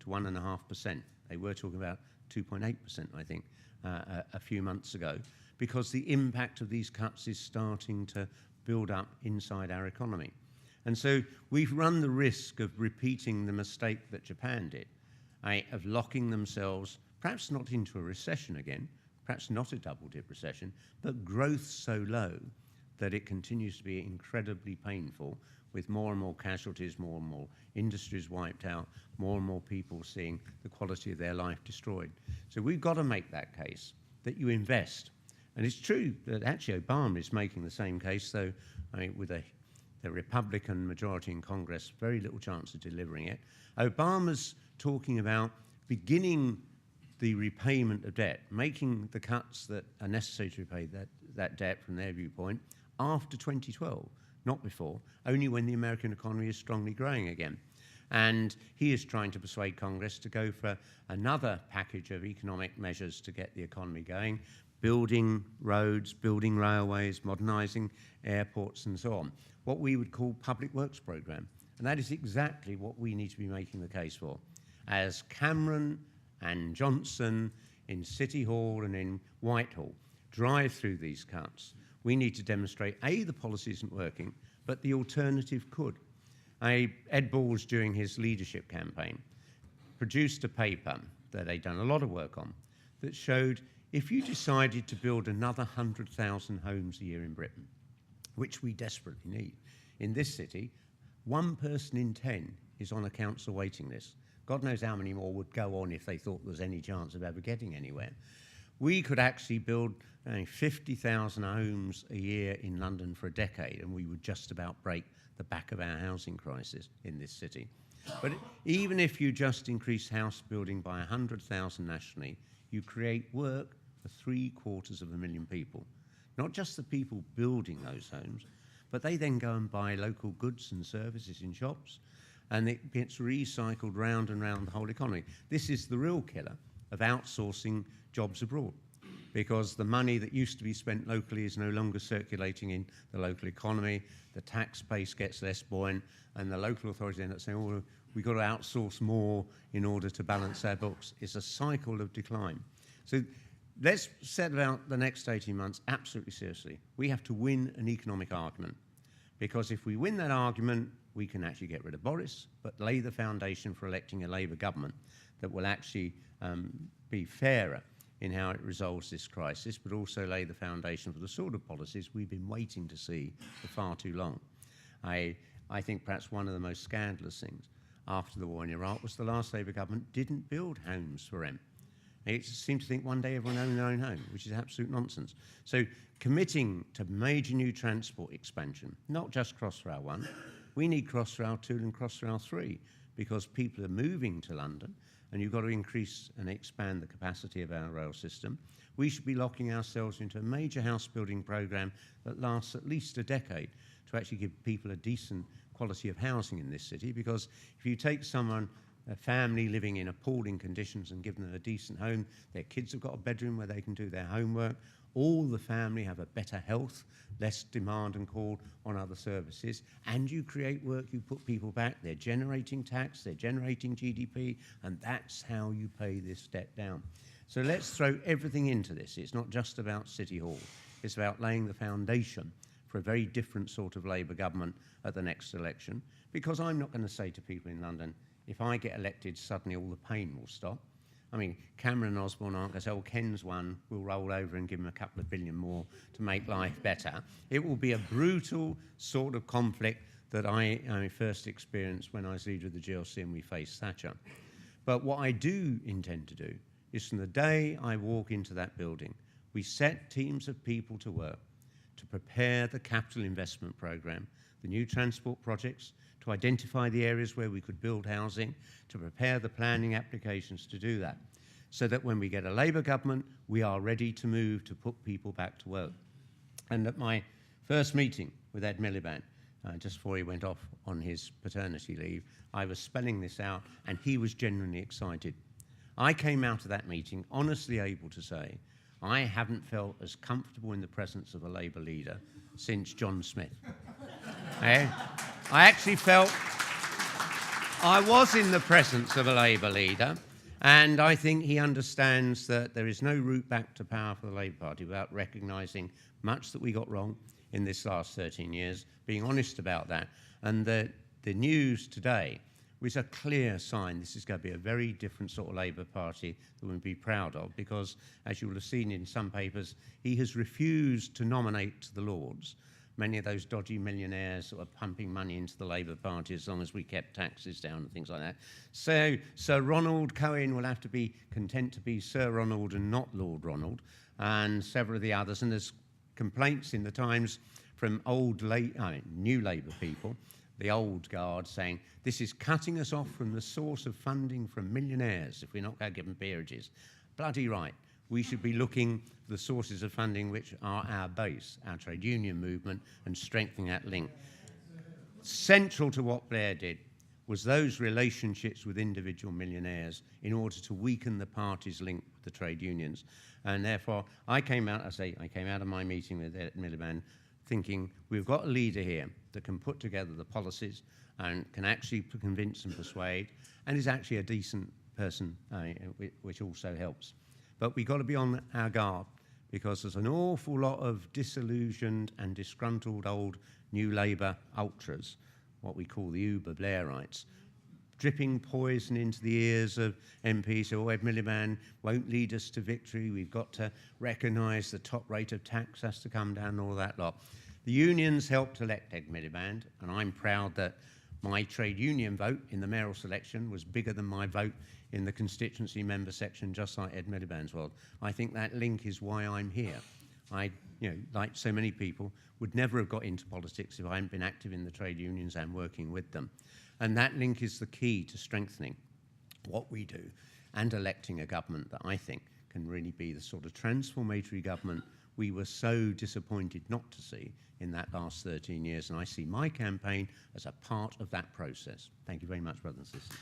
to 1.5%. They were talking about 2.8%, I think, a few months ago, because the impact of these cuts is starting to build up inside our economy. And so we've run the risk of repeating the mistake that Japan did, of locking themselves, perhaps not into a recession again, perhaps not a double-dip recession, but growth so low that it continues to be incredibly painful, with more and more casualties, more and more industries wiped out, more and more people seeing the quality of their life destroyed. So we've got to make that case, that you invest. And it's true that actually Obama is making the same case, though with the Republican majority in Congress, very little chance of delivering it. Obama's talking about beginning the repayment of debt, making the cuts that are necessary to repay that debt from their viewpoint after 2012, not before, only when the American economy is strongly growing again. And he is trying to persuade Congress to go for another package of economic measures to get the economy going, building roads, building railways, modernising airports and so on, what we would call public works programme. And that is exactly what we need to be making the case for. As Cameron and Johnson in City Hall and in Whitehall drive through these cuts, we need to demonstrate, A, the policy isn't working, but the alternative could. Ed Balls, during his leadership campaign, produced a paper that they'd done a lot of work on that showed if you decided to build another 100,000 homes a year in Britain, which we desperately need, in this city, 1 person in 10 is on a council waiting list. God knows how many more would go on if they thought there was any chance of ever getting anywhere. We could actually build 50,000 homes a year in London for a decade, and we would just about break the back of our housing crisis in this city. But even if you just increase house building by 100,000 nationally, you create work for 750,000 people. Not just the people building those homes, but they then go and buy local goods and services in shops, and it gets recycled round and round the whole economy. This is the real killer of outsourcing jobs abroad, because the money that used to be spent locally is no longer circulating in the local economy, the tax base gets less buoyant, and the local authorities end up saying, oh, we've got to outsource more in order to balance our books. It's a cycle of decline. So let's set about the next 18 months absolutely seriously. We have to win an economic argument, because if we win that argument, we can actually get rid of Boris, but lay the foundation for electing a Labour government that will actually be fairer in how it resolves this crisis, but also lay the foundation for the sort of policies we've been waiting to see for far too long. I think perhaps one of the most scandalous things after the war in Iraq was the last Labour government didn't build homes for them. It seemed to think one day everyone owned their own home, which is absolute nonsense. So committing to major new transport expansion, not just Crossrail 1, we need Crossrail 2 and Crossrail 3, because people are moving to London, and you've got to increase and expand the capacity of our rail system. We should be locking ourselves into a major house building programme that lasts at least a decade to actually give people a decent quality of housing in this city, because if you take someone, a family living in appalling conditions, and give them a decent home, their kids have got a bedroom where they can do their homework, all the family have a better health, less demand and call on other services, and you create work, you put people back, they're generating tax, they're generating GDP, and that's how you pay this debt down. So let's throw everything into this. It's not just about City Hall. It's about laying the foundation for a very different sort of Labour government at the next election, because I'm not going to say to people in London, if I get elected, suddenly all the pain will stop. I mean, Cameron and Osborne aren't going to say, oh, Ken's won, we'll roll over and give him a couple of billion more to make life better. It will be a brutal sort of conflict that I first experienced when I was leader of the GLC and we faced Thatcher. But what I do intend to do is, from the day I walk into that building, we set teams of people to work to prepare the capital investment programme, the new transport projects, to identify the areas where we could build housing, to prepare the planning applications to do that, so that when we get a Labour government, we are ready to move to put people back to work. And at my first meeting with Ed Miliband, just before he went off on his paternity leave, I was spelling this out, and he was genuinely excited. I came out of that meeting honestly able to say, I haven't felt as comfortable in the presence of a Labour leader since John Smith. I actually felt I was in the presence of a Labour leader, and I think he understands that there is no route back to power for the Labour Party without recognising much that we got wrong in this last 13 years, being honest about that, and the news today was a clear sign this is going to be a very different sort of Labour Party that we'll be proud of, because, as you will have seen in some papers, he has refused to nominate to the Lords many of those dodgy millionaires sort of pumping money into the Labour Party as long as we kept taxes down and things like that. So Sir Ronald Cohen will have to be content to be Sir Ronald and not Lord Ronald, and several of the others. And there's complaints in the Times from new Labour people, the old guard, saying this is cutting us off from the source of funding from millionaires if we're not going to give them peerages. Bloody right. We should be looking for the sources of funding which are our base, our trade union movement, and strengthening that link. Central to what Blair did was those relationships with individual millionaires in order to weaken the party's link with the trade unions. And therefore, I came out of my meeting with Ed Miliband thinking we've got a leader here that can put together the policies and can actually convince and persuade, and is actually a decent person, which also helps. But we've got to be on our guard, because there's an awful lot of disillusioned and disgruntled old New Labour ultras, what we call the Uber Blairites, dripping poison into the ears of MPs who, Ed Miliband won't lead us to victory. We've got to recognise the top rate of tax has to come down and all that lot. The unions helped elect Ed Miliband, and I'm proud that my trade union vote in the mayoral selection was bigger than my vote in the constituency member section, just like Ed Miliband's was. I think that link is why I'm here. I, like so many people, would never have got into politics if I hadn't been active in the trade unions and working with them. And that link is the key to strengthening what we do and electing a government that I think can really be the sort of transformatory government we were so disappointed not to see in that last 13 years. And I see my campaign as a part of that process. Thank you very much, brothers and sisters.